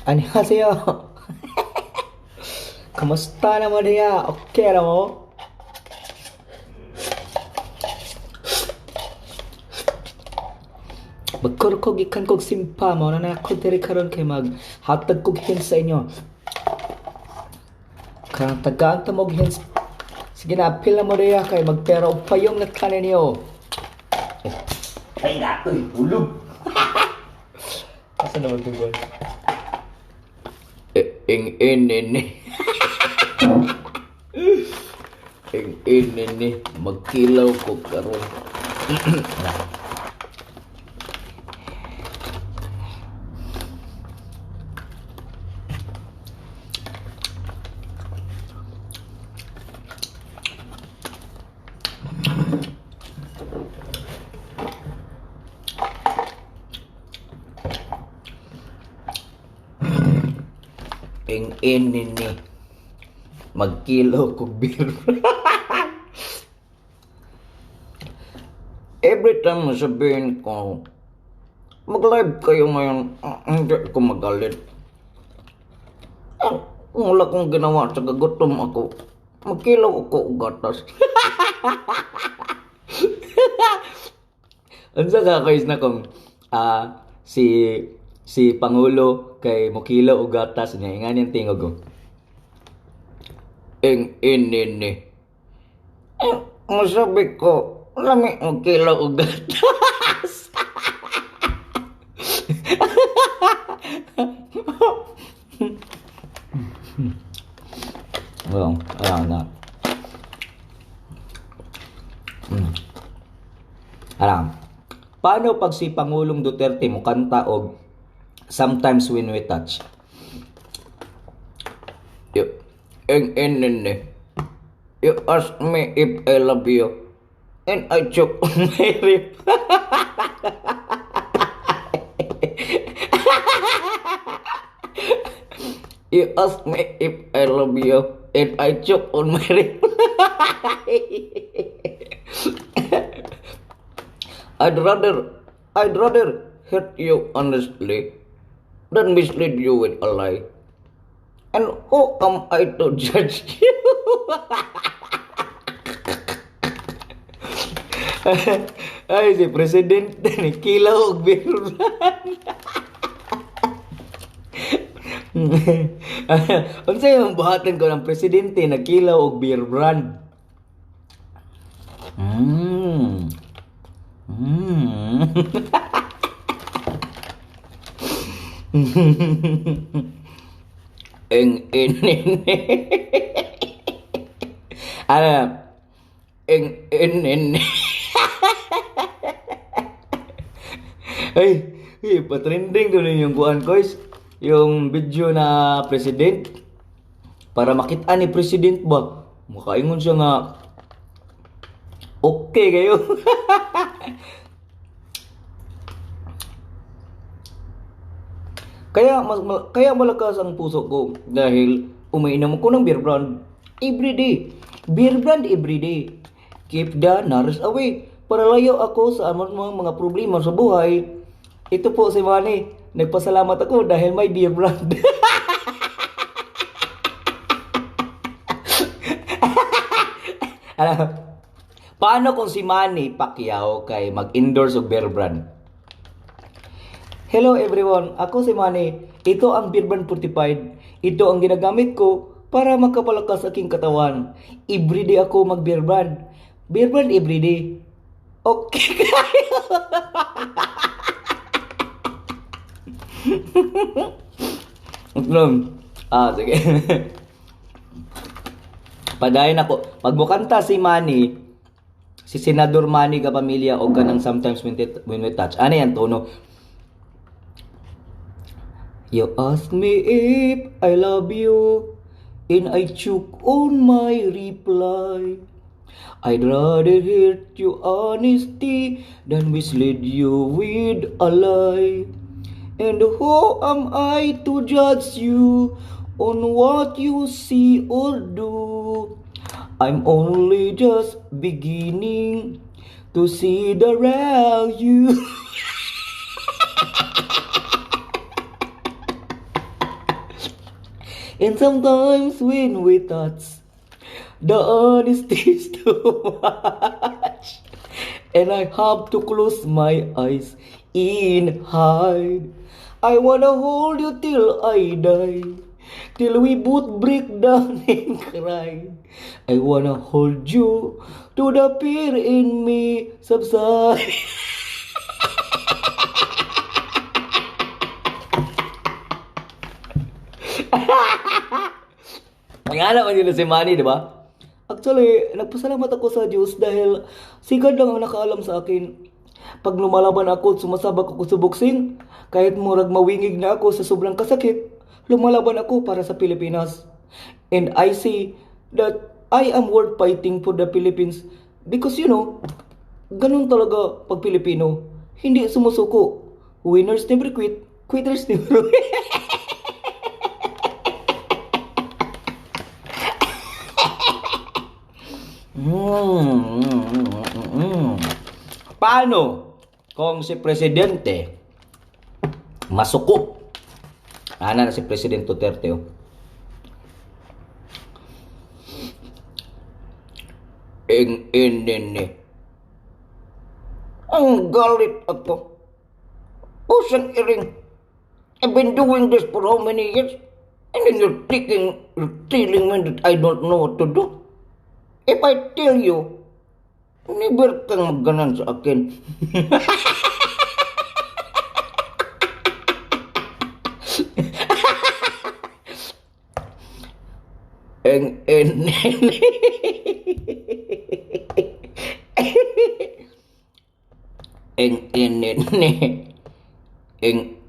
안녕하세요. Kamusta naman niya? Okay na mo? Magkurkog ikan kog simpa mo na ako diri karon kay maghatag kog hints sa inyo. Karang tagaan ta mog hints. Sige na, apil na mo niya kay magpera og payong na kanin niyo. Ay, nato'y tulog. Asa naman ito ba? Ing-in-in-ni. Ing-in-in-ni. Magkilaw ko karon. Ing-in-in-ni. Magkilaw ko beer. Every time sabihin ko, mag-live kayo ngayon, hindi ko magalit. Wala kong ginawa sa gagutom ako. Magkilaw ako og gatas. Unsa ka guys na kung si Pangulo kay Mokilo og gatas niya nga niyang tingog ko. Ing-in-in-ni. Masabi ko, lami magkilaw og gatas. Well, ayan na. Alam. Paano pag si Pangulong Duterte mo kanta og Sometimes When We Touch? Ing-in-in-ni. You ask me if I love you, and I choke on my rib. You ask me if I love you, and I choke on my rib. I'd rather hurt you honestly than mislead you with a lie. And who am I to judge you? Ay, si Presidente ni Kilaw og Birran. Unsa yung buhatan ko ng Presidente na Kilaw og Beer Brand? Ing-in-in-ni. Ano? Ing-in-in-ni. Ay, pa-trending doon yung kuan guys. Yung video na president. Para makita ni president ba? Makaingon siya nga okay kayo. Kaya malakas ang puso ko dahil umiinom ako ng beer brand everyday. Beer brand everyday. Keep the nurse away. Para layo ako sa mga problema sa buhay. Ito po si Manny. Nagpasalamat ako dahil may beer brand. Alam, paano kung si Manny Pacquiao kay mag-endorse og beer brand? Hello everyone, ako si Manny. Ito ang Beer Brand Fortified. Ito ang ginagamit ko para makapalakas aking katawan. Everyday ako mag-beer brand. Beer brand everyday. Okay kayo. Sige. Padayon ako. Pag mukanta si Manny, si Senador Manny Kapamilya o kanang Sometimes When We Touch. Ano yan tono? You ask me if I love you, and I choke on my reply. I'd rather hurt you honesty than mislead you with a lie. And who am I to judge you on what you see or do? I'm only just beginning to see the real you. And sometimes when we touch, the honesty is too much. And I have to close my eyes and hide. I wanna hold you till I die. Till we both break down and cry. I wanna hold you to the fear in me subside. Nga naman yun si Manny, di ba? Actually, nagpasalamat ako sa Diyos dahil si God lang ang nakaalam sa akin. Pag lumalaban ako at sumasabak ako sa boxing, kahit murag mawingig na ako sa sobrang kasakit, lumalaban ako para sa Pilipinas. And I say that I am worth fighting for the Philippines because ganun talaga pag Pilipino. Hindi sumusuko. Winners never quit, quitters never win. Paano kung si Presidente masuko? Ana na si Presidente Duterte. Nene. Ang galit ako. Ocean Iring. I've been doing this for how many years? And then you're telling me that I don't know what to do. If I tell you, never kang magganan sa akin.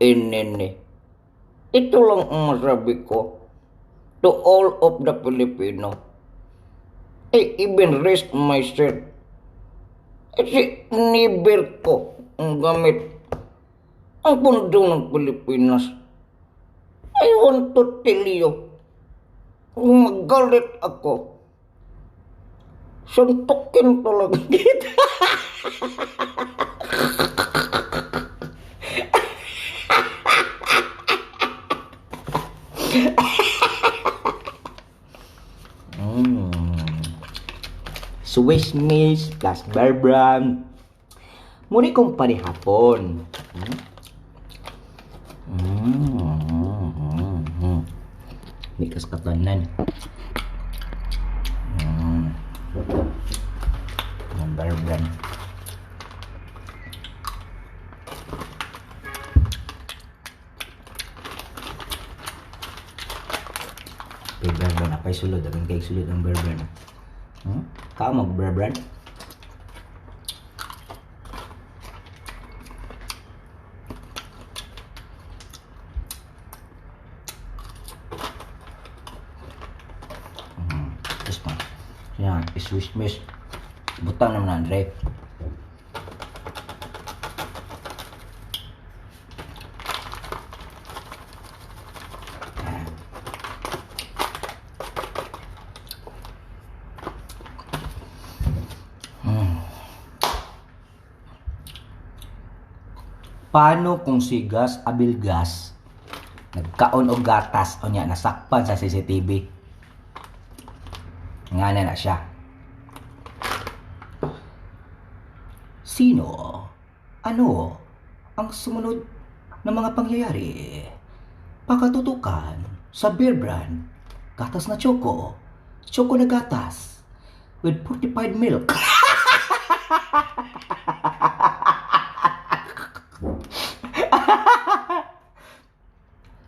Nene. Ito lang ang masabi ko to all of the Filipino. I even raised my shirt. Kasi never ko ang gamit ang pundo ng Pilipinas. I want to tell you, kung magalit ako, suntukin talaga kita. Swiss Miss plus Bear Brand. Muli kong panihapon. Mikas katanan. Bear Brand. Bear Brand. Apay sulod. Agang kay sulod ang Bear Brand. Tao mag-Bear Brand. Terus pa. Yan, Swiss Miss. Butang naman Andre. Paano kung si Gus Abilgas nagkaon og gatas o niya nasakpan sa CCTV? Nga na siya. Sino? Ano ang sumunod na mga pangyayari? Pakatutukan sa Bear Brand, gatas na choco na gatas with fortified milk.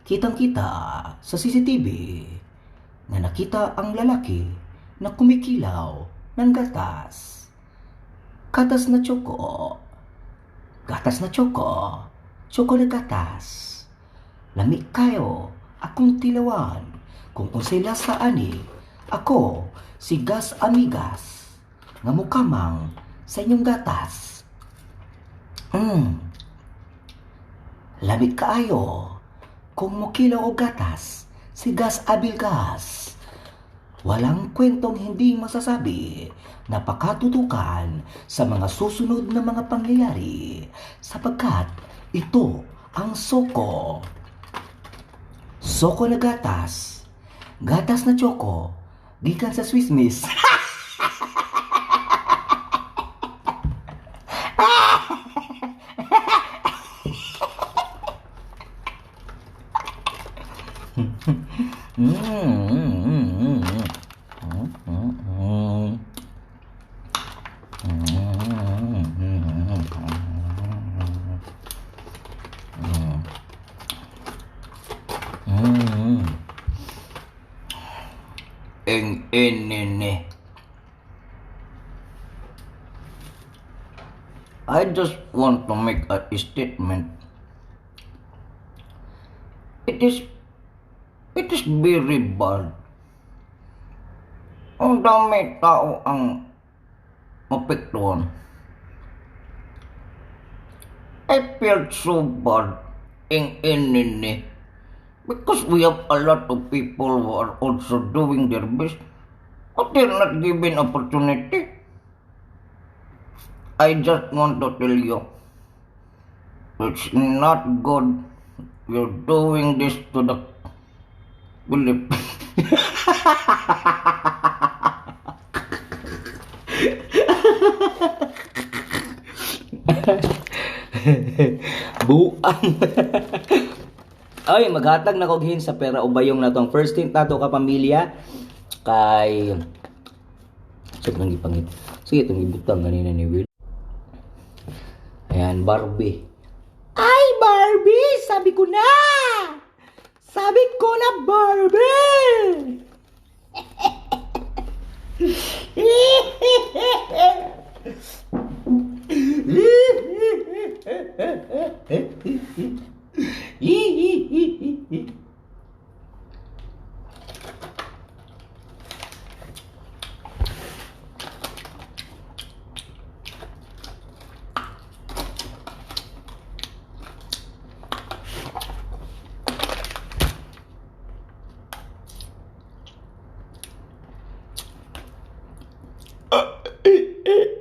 Kitang-kita sa CCTV na nakita ang lalaki na kumikilaw ng gatas. Gatas na choco na gatas. Lami kayo akong tilawan kung unsay lasa ani. Ako si Gus Amigas nga mukamang sa inyong gatas. Lamig kaayo kung mukilaw o gatas si Gus Abilgas. Walang kwentong hindi masasabi na pakatutukan sa mga susunod na mga pangyayari sapagkat ito ang Soko na gatas Gatas na choco. Gikan sa Swiss Miss. Eng inini. I just want to make a statement. It is very bad. Ang dami tao ang mapektuhan. I felt so bad in inini. Because we have a lot of people who are also doing their best, but they're not given opportunity. I just want to tell you, it's not good. You're doing this to the Philippines. Buang. Ay, maghatag na kog hin sa pera ubayong na tong first hint nato ka pamilya kay sab nang gipangit. Sige itong ibutang ganina ni Will. Ayan, Barbie. Ay, Barbie! Sabi ko na! Sabi ko na, Barbie!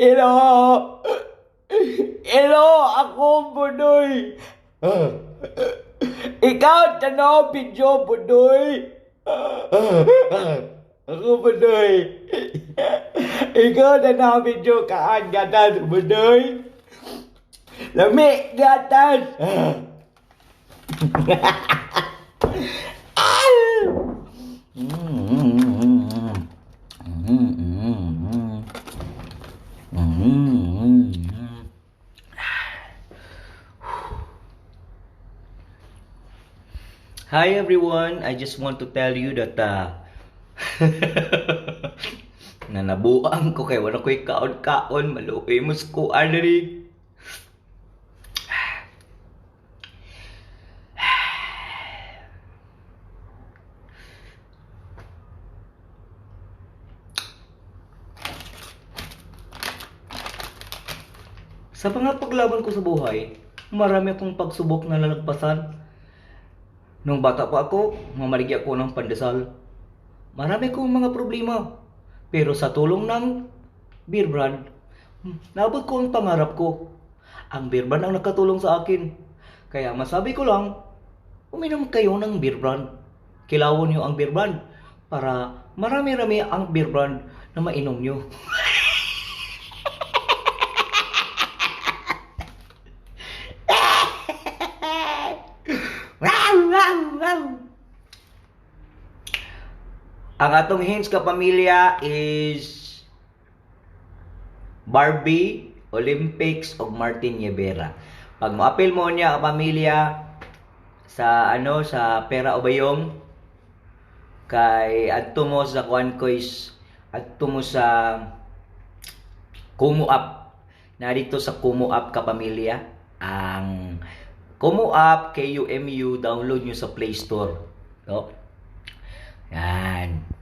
Hello! Hello! Ako, Budoy! Ikaw, tanaw, video, Budoy! Ako, Budoy! Ikaw, tanaw, video, kaan, gatas, Budoy! Lami, gatas! Hi everyone, I just want to tell you that nanabuang ko kay wala ko'y kaon-kaon, maluoy mo ko already. Sa mga paglaban ko sa buhay, marami akong pagsubok na nalagpasan. Nung bata pa ako, mamaligi ako ng pandesal. Marami akong mga problema. Pero sa tulong ng beer brand, naabot ko ang pangarap ko. Ang beer brand ang nakatulong sa akin. Kaya masabi ko lang, uminom kayo ng beer brand. Kilawon niyo ang beer brand para marami-rami ang beer brand na mainom niyo. Ang atong hints ka pamilya is Barbie, Olympics o Martin Yebera. Pag mo-appeal mo niya ang pamilya sa sa pera o bayong kay adto mo sa kuan ko is adto mo sa Kumu app. Na dito sa Kumu app ka pamilya. Ang Kumu app, KUMU, download nyo sa Play Store. So, yan.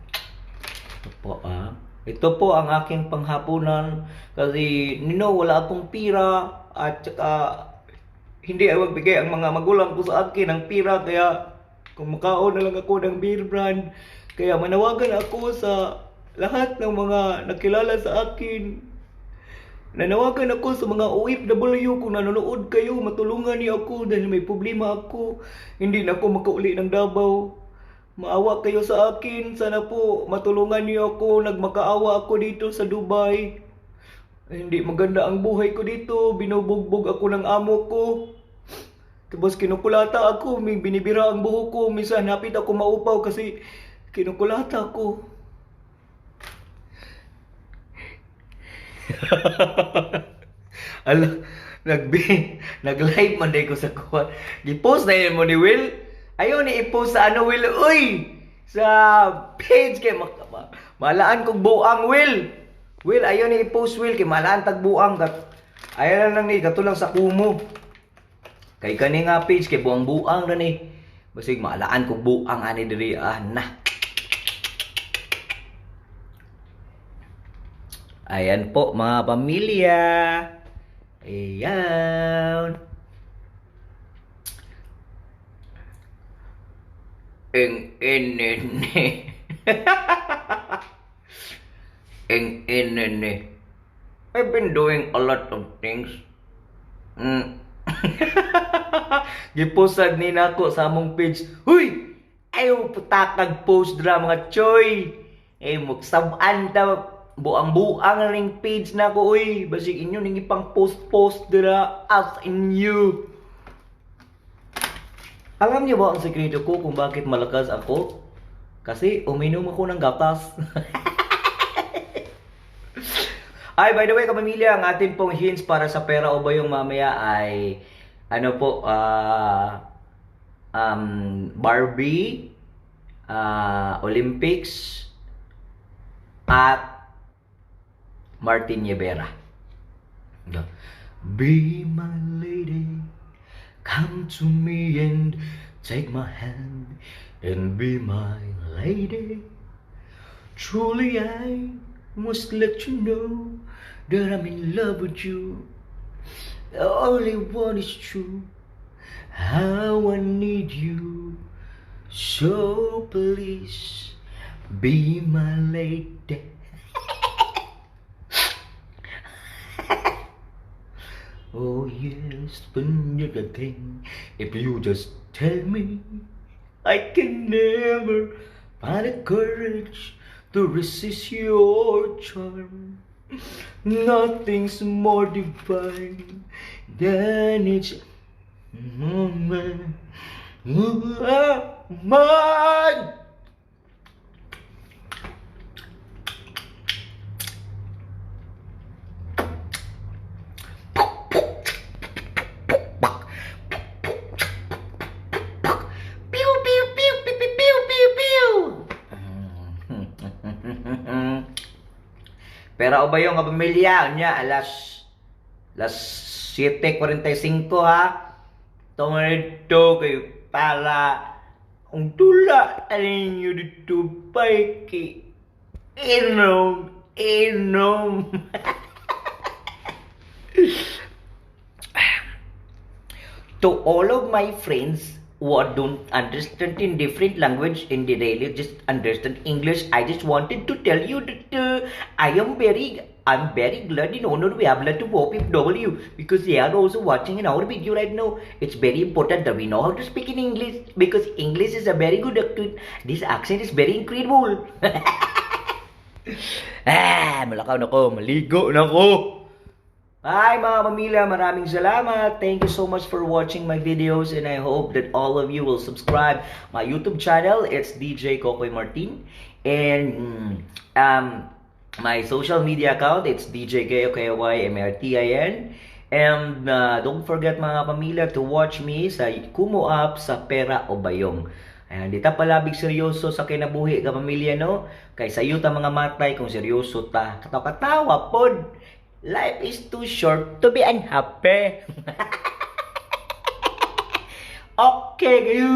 Ito po ang aking panghapunan kasi wala akong pira at saka hindi ay magbigay ang mga magulang ko sa akin ng pira kaya kumakaon na lang ako ng beer brand. Kaya manawagan ako sa lahat ng mga nakilala sa akin. Nanawagan ako sa mga OFW kung nanonood kayo, matulungan niyo ako dahil may problema ako. Hindi na ako makauli ng Davao. Maawa kayo sa akin. Sana po matulungan niyo ako. Nagmakaawa ako dito sa Dubai. Hindi maganda ang buhay ko dito. Binubugbog ako ng amo ko. Tapos kinukulata ako. May binibira ang buhok ko. Minsan hapit ako maupaw kasi kinukulata ako. Ala, nag-live man day ko sa kuha. Gi-post na yun mo ni Will. Ayaw ni i-post sa ano, Will. Uy! Sa page kay malaan kong buang, Will. Will, ayaw ni i-post, Will. Kay malaan tag buang. Ayaw lang ni, kato lang sa kumo. Kay kani nga page, kay buang-buang na ni. Basig malaan kong buang ani diri. Na. Ayan po mga pamilya. Ayan. Inene. Inene. I've been doing a lot of things. Gipusag ni nako sa among page. Huy! Ayaw putakag post dra mga choy. Muksab-an ta buang-buang ring page na ko, uy. Basig inyo ning ipang post dira as in you. Alam niyo ba ang sekreto ko kung bakit malakas ako? Kasi uminom ako ng gatas. Ay, by the way, kapamilya, ang atin pong hints para sa pera o bayong mamaya ay ano po, Barbie, Olympics, at Martin Rivera. Be my lady, come to me and take my hand and be my lady. Truly I must let you know that I'm in love with you. The only one is true. How I need you. So please be my lady. Oh yes, when you're the thing, if you just tell me, I can never find the courage to resist your charm. Nothing's more divine than each moment. Mine. Pero o ba yung pamilya niya alas 7:45 ha. Tungod kay para ang tula alin nyo dito pa'y ki inom. To all of my friends who don't understand in different language in the daily, just understand English, I just wanted to tell you that I'm very glad and honored we have to OPW because they are also watching in our video right now. It's very important that we know how to speak in English because English is a very good accent. This accent is very incredible. Malakaw na ko, maligo na ko. Hi mga pamilya, maraming salamat. Thank you so much for watching my videos and I hope that all of you will subscribe my YouTube channel. It's DJ Kokoy Martin and my social media account, it's DJ Kokoy MRTIN. And don't forget mga pamilya to watch me sa Kumu Up sa Pera o Bayong. Ayan, di ta palabig seryoso sa kinabuhi ka pamilya, no? Kay sayo ta mga matay kung seryoso ta. Katawa pod. Life is too short to be unhappy. Okay, kayo.